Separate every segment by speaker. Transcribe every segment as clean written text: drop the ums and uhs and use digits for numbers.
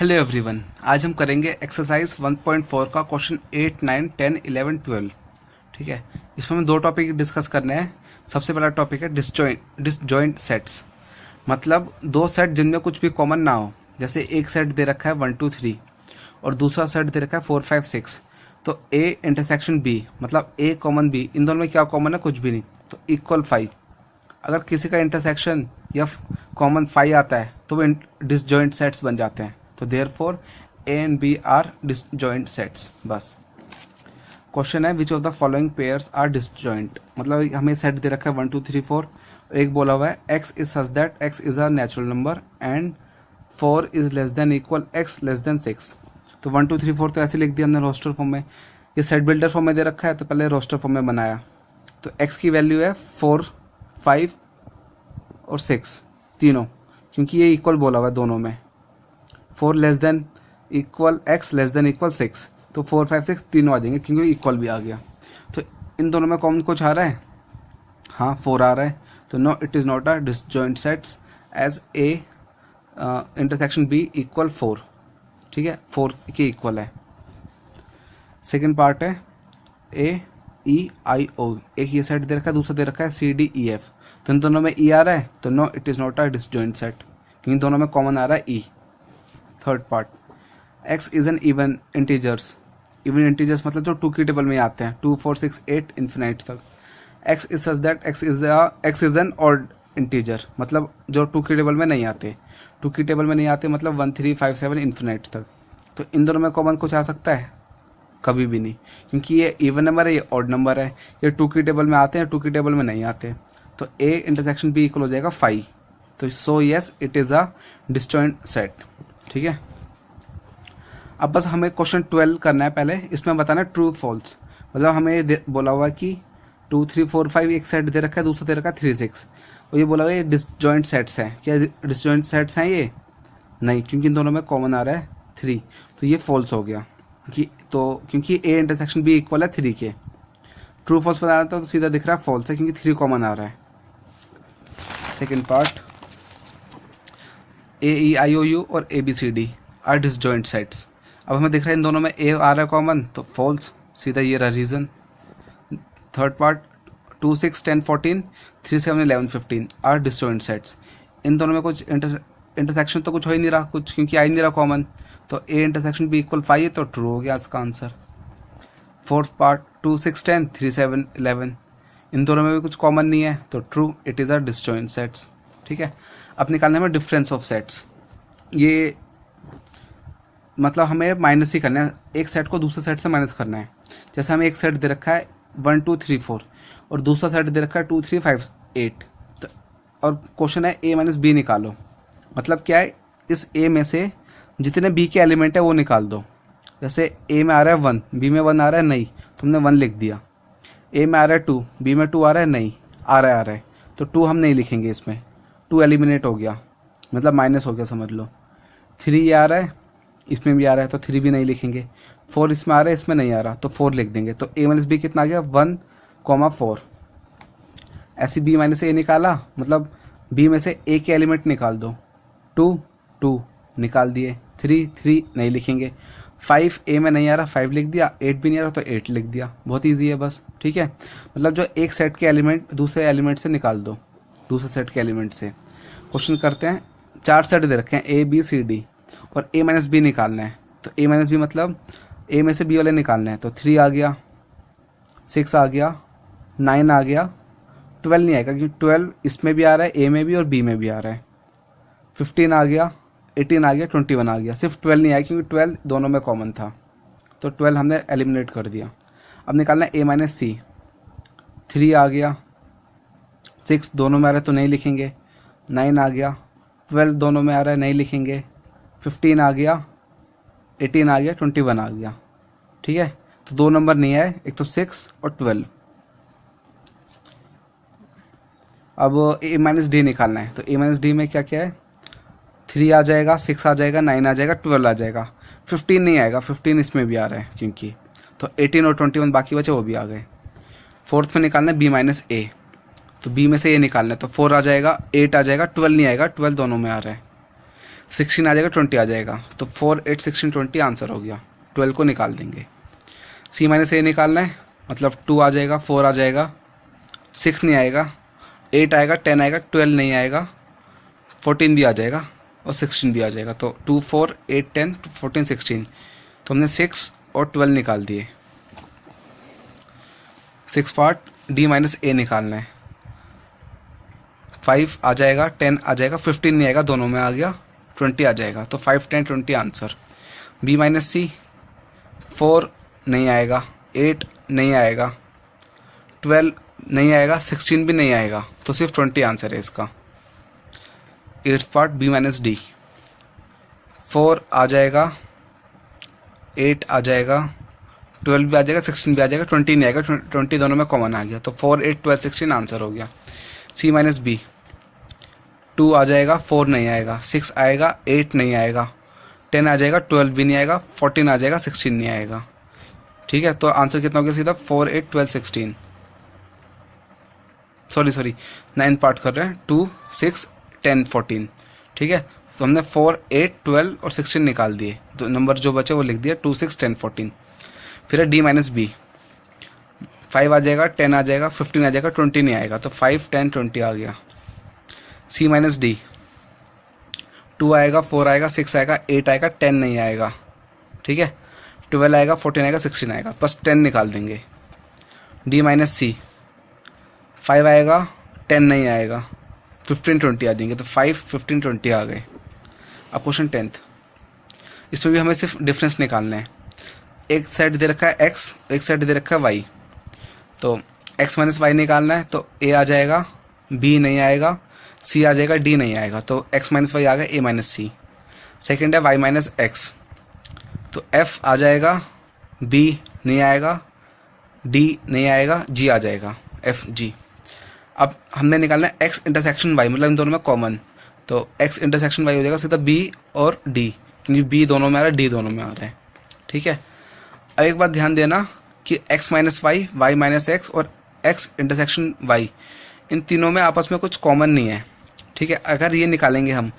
Speaker 1: Hello everyone, आज हम करेंगे एक्सरसाइज 1.4 का क्वेश्चन 8, 9, 10, 11, 12। ठीक है, इसमें हमें दो टॉपिक डिस्कस करने हैं। सबसे पहला टॉपिक है डिसजॉइंट सेट्स, मतलब दो सेट जिनमें कुछ भी कॉमन ना हो। जैसे एक सेट दे रखा है 1 2 3 और दूसरा सेट दे रखा है 4 5 6। तो ए इंटरसेक्शन बी, मतलब ए कॉमन बी, इन दोनों में क्या कॉमन है? कुछ भी नहीं, तो इक्वल 5। अगर किसी का इंटरसेक्शन या कॉमन 5 आता है तो वो डिसजॉइंट सेट्स बन जाते हैं। तो therefore A and B are disjoint sets. बस क्वेश्चन है which of the following pairs are disjoint, मतलब हमें सेट दे रखा है 1 2 3 4। एक बोला हुआ है x is such that x is a natural number and 4 is less than equal x less than 6। तो 1 2 3 4 तो ऐसे लिख दिया हमने रोस्टर फॉर्म में। ये सेट बिल्डर फॉर्म में दे रखा है तो पहले रोस्टर फॉर्म में बनाया। तो एक्स की वैल्यू है 4 5 और 6 तीनों, क्योंकि ये इक्वल बोला हुआ है दोनों में। 4 less than equal x less than equal 6, तो 4 5 6 तीनों आ जाएंगे क्योंकि इक्वल भी आ गया। तो इन दोनों में कॉमन कुछ आ रहा है? हाँ, 4 आ रहा है। तो no, it is not a disjoint sets as A intersection B equal 4। ठीक है, 4 के इक्वल है। सेकेंड पार्ट है ए ई आई ओ, एक ये सेट दे रखा है, दूसरा दे रखा है सी डी ई एफ। तो इन दोनों में ई आ रहा है, तो no, it is not a disjoint set क्योंकि दोनों में कॉमन आ रहा है e. Third part, x is an even integers. Even integers मतलब जो 2 की टेबल में आते हैं, 2 4 6 8 इन्फिनाइट तक। X is such that x is N odd integer, मतलब जो 2 की टेबल में नहीं आते। 2 की टेबल में नहीं आते मतलब 1 3 5 7 इन्फिनाइट तक। तो इन दोनों में कॉमन कुछ आ सकता है? कभी भी नहीं, क्योंकि ये इवन नंबर है, ये ऑड नंबर है। ये 2 की टेबल में आते हैं, 2 की टेबल में नहीं आते। तो ए इंटरसेक्शन बी इक्वल हो जाएगा 5। तो so yes, it is a disjoint set. ठीक है, अब बस हमें क्वेश्चन 12 करना है। पहले इसमें बताना है ट्रू फॉल्स, मतलब हमें बोला हुआ है कि 2 3 4 5 एक सेट दे रखा है, दूसरा दे रखा है 3 6, और ये बोला हुआ है ये डिसजॉइंट सेट्स हैं। क्या डिसजॉइंट सेट्स हैं ये? नहीं, क्योंकि इन दोनों में कॉमन आ रहा है 3, तो ये फॉल्स हो गया। क्योंकि ए इंटरसेक्शन बी इक्वल है 3 के। ट्रू फॉल्स बताना था तो सीधा दिख रहा है फॉल्स है, क्योंकि 3 कॉमन आ रहा है। Second part, a e i o u और a b c d are disjoint sets. अब हमें दिख रहा है इन दोनों में ए आ रहा है कॉमन, तो फॉल्स, सीधा ये रहा reason. Third part, 2 6 10 14 3 7 11 15 are disjoint sets. इन दोनों में कुछ इंटरसेक्शन तो कुछ हो ही नहीं रहा कुछ, क्योंकि आ ही नहीं रहा कॉमन। तो ए इंटरसेक्शन बी इक्वल 5 है, तो ट्रू हो गया इसका आंसर। फोर्थ पार्ट, 2 6 10 3 7 11, इन दोनों में भी कुछ कॉमन नहीं है, तो true, it is a disjoint sets. ठीक है, अब निकालने में डिफरेंस ऑफ सेट्स। ये मतलब हमें माइनस ही करना है, एक सेट को दूसरे सेट से माइनस करना है। जैसे हमें एक सेट दे रखा है 1 2 3 4 और दूसरा सेट दे रखा है 2 3 5 8, तो और क्वेश्चन है ए माइनस बी निकालो। मतलब क्या है, इस ए में से जितने बी के एलिमेंट है वो निकाल दो। जैसे ए में आ रहा है 1, बी में 1 आ रहा है, नहीं, तुमने 1 लिख दिया। ए में आ रहा है 2, बी में 2 आ रहा है, नहीं, आ रहा है, तो 2 हम नहीं लिखेंगे इसमें, 2 एलिमिनेट हो गया, मतलब माइनस हो गया समझ लो। 3 ये आ रहा है, इसमें भी आ रहा है, तो 3 भी नहीं लिखेंगे। 4 इसमें आ रहा है, इसमें नहीं आ रहा, तो 4 लिख देंगे। तो ए माइनस बी कितना आ गया? 1 4। ऐसे बी माइनस ए निकाला, मतलब बी में से ए के एलिमेंट निकाल दो। 2 2 निकाल दिए, 3 3 नहीं लिखेंगे। 5 ए में नहीं आ रहा, 5 लिख दिया। 8 भी नहीं आ रहा, तो 8 लिख दिया। बहुत ईजी है बस। ठीक है, मतलब जो एक सेट के एलिमेंट दूसरे एलिमेंट से निकाल दो, दूसरे सेट के एलिमेंट से। क्वेश्चन करते हैं, 4 सेट दे रखे हैं ए बी सी डी और ए माइनस बी निकालना है। तो ए माइनस बी मतलब ए में से बी वाले निकालना है। तो 3 आ गया, 6 आ गया, 9 आ गया, 12 नहीं आएगा क्योंकि 12 इसमें भी आ रहा है, ए में भी और बी में भी आ रहा है। 15 आ गया, 18 आ गया, 21 आ गया। सिर्फ 12 नहीं आया क्योंकि 12 दोनों में कॉमन था, तो 12 हमने एलिमिनेट कर दिया। अब निकालना है ए माइनस सी। 3 आ गया, 6 दोनों में आ रहा है तो नहीं लिखेंगे। 9 आ गया, 12 दोनों में आ रहा है, नहीं लिखेंगे। 15 आ गया, 18 आ गया, 21 आ गया। ठीक है, तो 2 नंबर नहीं आए, एक तो 6 और 12। अब ए माइनस डी निकालना है। तो ए माइनस डी में क्या क्या है? 3 आ जाएगा, 6 आ जाएगा, 9 आ जाएगा, 12 आ जाएगा। 15 नहीं आएगा, 15 इसमें भी आ रहा है क्योंकि, तो 18 और 21 बाकी बचे वो भी आ गए। फोर्थ में निकालना है बी माइनस ए। तो बी में से ए निकालना है, तो 4 आ जाएगा, 8 आ जाएगा, 12 नहीं आएगा, 12 दोनों में आ रहा है। 16 आ जाएगा, 20 आ जाएगा, तो 4 8 16 20 आंसर हो गया। 12 को निकाल देंगे। C माइनस ए निकालना है, मतलब 2 आ जाएगा, 4 आ जाएगा, 6 नहीं आएगा, 8 आएगा, 10 आएगा, 12 नहीं आएगा, 14 भी आ जाएगा और 16 भी आ जाएगा। तो 2 4 8 10 14 16, तो हमने 6 और 12 निकाल दिए। 6 पार्ट D माइनस ए निकालना है। 5 आ जाएगा, 10 आ जाएगा, 15 नहीं आएगा, दोनों में आ गया, 20 आ जाएगा, तो 5 10 20 आंसर। B माइनस सी, 4 नहीं आएगा, 8 नहीं आएगा, 12 नहीं आएगा, 16 भी नहीं आएगा, तो सिर्फ 20 आंसर है इसका। 8th part B minus D, 4 आ जाएगा, 8 आ जाएगा, 12 भी आ जाएगा, 16 भी आ जाएगा, 20 नहीं आएगा, 20 दोनों में कॉमन आ गया, तो 4 8 12 16 आंसर हो गया। C माइनस बी, 2 आ जाएगा, 4 नहीं आएगा, 6 आएगा, 8 नहीं आएगा, 10 आ जाएगा, 12 भी नहीं आएगा, 14 आ जाएगा, 16 नहीं आएगा। ठीक है, तो आंसर कितना हो गया सीधा 4 8 12 16, सॉरी 9 पार्ट कर रहे हैं, 2 6 10 14। ठीक है, तो हमने 4 8 12 और 16 निकाल दिए, तो नंबर जो बचे वो लिख दिया 2 6 10 14। फिर है D माइनस बी, 5 आ जाएगा, 10 आ जाएगा, 15 आ जाएगा, 20 नहीं आएगा, तो 5 10 20 आ गया। C माइनस डी, 2 आएगा, 4 आएगा, 6 आएगा, 8 आएगा, 10 नहीं आएगा। ठीक है, 12 आएगा, 14 आएगा, 16 आएगा, बस 10 निकाल देंगे। D माइनस सी, 5 आएगा, 10 नहीं आएगा, 15 20 आ जाएंगे, तो 5 15 20 आ गए। अब क्वेश्चन 10th, इसमें भी हमें सिर्फ डिफरेंस निकालना है। एक सेट दे रखा है x, एक सेट दे रखा है y, तो x माइनस वाई निकालना है, तो a आ जाएगा, b नहीं आएगा, c आ जाएगा, d नहीं आएगा, तो x माइनस वाई आ गया a माइनस सी। सेकेंड है y माइनस एक्स, तो f आ जाएगा, b नहीं आएगा, d नहीं आएगा, g आ जाएगा, f g। अब हमने निकालना है x इंटरसेक्शन y, मतलब इन दोनों में कॉमन, तो x इंटरसेक्शन y हो जाएगा सीधा b और d, क्योंकि b दोनों में आ रहा है, d दोनों में आ रहा है। ठीक है, अब एक बात ध्यान देना कि x minus y, y minus x और x इंटरसेक्शन y, इन तीनों में आपस में कुछ कॉमन नहीं है। ठीक है, अगर ये निकालेंगे हम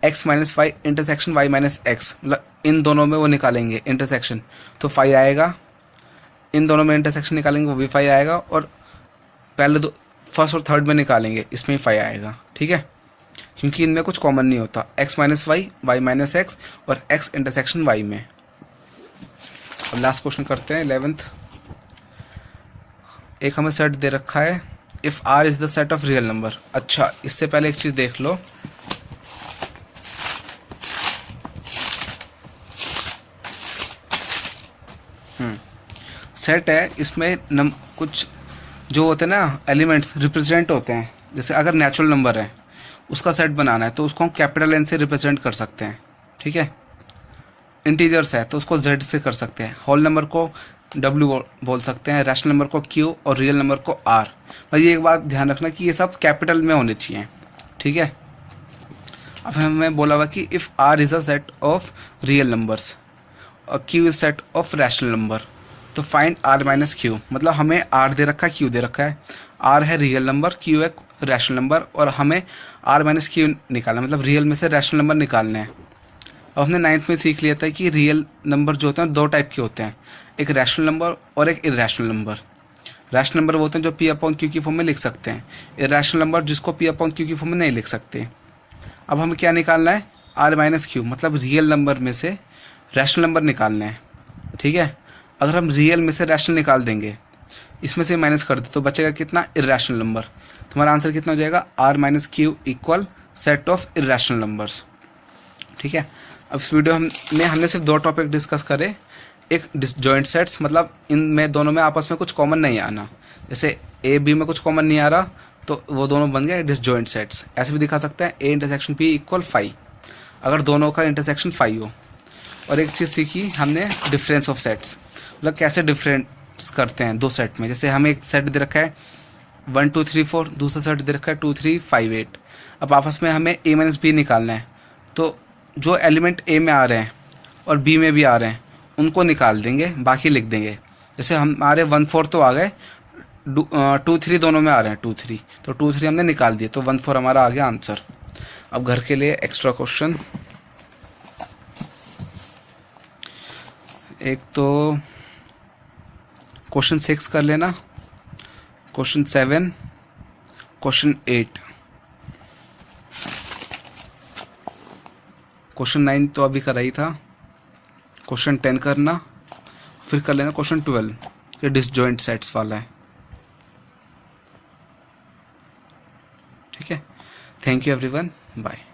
Speaker 1: x minus y intersection y minus x, मतलब इन दोनों में वो निकालेंगे इंटरसेक्शन, तो 5 आएगा, इन दोनों में इंटरसेक्शन निकालेंगे वो भी 5 आएगा, और पहले दो फर्स्ट और थर्ड में निकालेंगे इसमें 5 आएगा। ठीक है, क्योंकि इनमें कुछ कॉमन नहीं होता, x minus y, y minus x और x इंटरसेक्शन y में। अब लास्ट क्वेश्चन करते हैं 11th। एक हमें सेट दे रखा है, if R is the set of real number. अच्छा, इससे पहले एक चीज़ देख लो, सेट है, इसमें कुछ जो होते हैं ना एलिमेंट्स रिप्रेजेंट होते हैं। जैसे अगर नेचुरल नंबर है उसका सेट बनाना है तो उसको हम कैपिटल N से रिप्रेजेंट कर सकते हैं। ठीक है, इंटीजर्स है तो उसको Z से कर सकते हैं, होल नंबर को W बोल सकते हैं, रैशनल नंबर को Q और रियल नंबर को R। बस ये एक बात ध्यान रखना कि ये सब कैपिटल में होने चाहिए। ठीक है, अब हमें बोला हुआ कि if R is a set of real numbers और Q is set of rational number, तो फाइंड R माइनस Q। मतलब हमें R दे रखा है, Q दे रखा है, R है रियल नंबर, Q है रैशनल नंबर, और हमें R माइनस Q निकालना, मतलब रियल में से रैशनल नंबर निकालने हैं। अब हमने 9th में सीख लिया था कि रियल नंबर जो होते हैं दो टाइप के होते हैं, एक रैशनल नंबर और एक इरेशनल नंबर। रैशनल नंबर वो होते हैं जो P अपॉन Q की फॉर्म में लिख सकते हैं, इरेशनल नंबर जिसको P अपॉन Q की फॉर्म में नहीं लिख सकते। अब हमें क्या निकालना है, R माइनस Q, मतलब रियल नंबर में से रैशनल नंबर निकालना है। ठीक है, अगर हम रियल में से रैशनल निकाल देंगे, इसमें से माइनस कर दे, तो बचेगा कितना, इरेशनल नंबर। तो हमारा आंसर कितना हो जाएगा, R minus Q equal set of irrational numbers. ठीक है, अब इस वीडियो में हमने सिर्फ 2 टॉपिक डिस्कस करे, एक डिसजॉइंट सेट्स, मतलब इनमें दोनों में आपस में कुछ कॉमन नहीं आना, जैसे A B में कुछ कॉमन नहीं आ रहा तो वो दोनों बन गए डिसजॉइंट सेट्स। ऐसे भी दिखा सकते हैं A इंटरसेक्शन P इक्वल 5, अगर दोनों का इंटरसेक्शन 5 हो। और एक चीज़ सीखी हमने, डिफरेंस ऑफ सेट्स, मतलब कैसे डिफरेंस करते हैं दो सेट में। जैसे हमें एक सेट दे रखा है 1 2 3 4, दूसरा सेट दे रखा है 2 3 5 8। अब आपस में हमें A माइनस B निकालना है, तो जो एलिमेंट A में आ रहे हैं और B में भी आ रहे हैं उनको निकाल देंगे, बाकी लिख देंगे। जैसे हमारे 1 4 तो आ गए, 2 3 दोनों में आ रहे हैं 2 3, तो 2 3 हमने निकाल दिए, तो 1 4 हमारा आ गया आंसर। अब घर के लिए एक्स्ट्रा क्वेश्चन, एक तो क्वेश्चन 6 कर लेना, क्वेश्चन 7, क्वेश्चन 8। क्वेश्चन 9 तो अभी करा ही था। क्वेश्चन 10 करना, फिर कर लेना क्वेश्चन 12, ये डिसजॉइंट सेट्स वाला है। ठीक है, थैंक यू एवरीवन, बाय।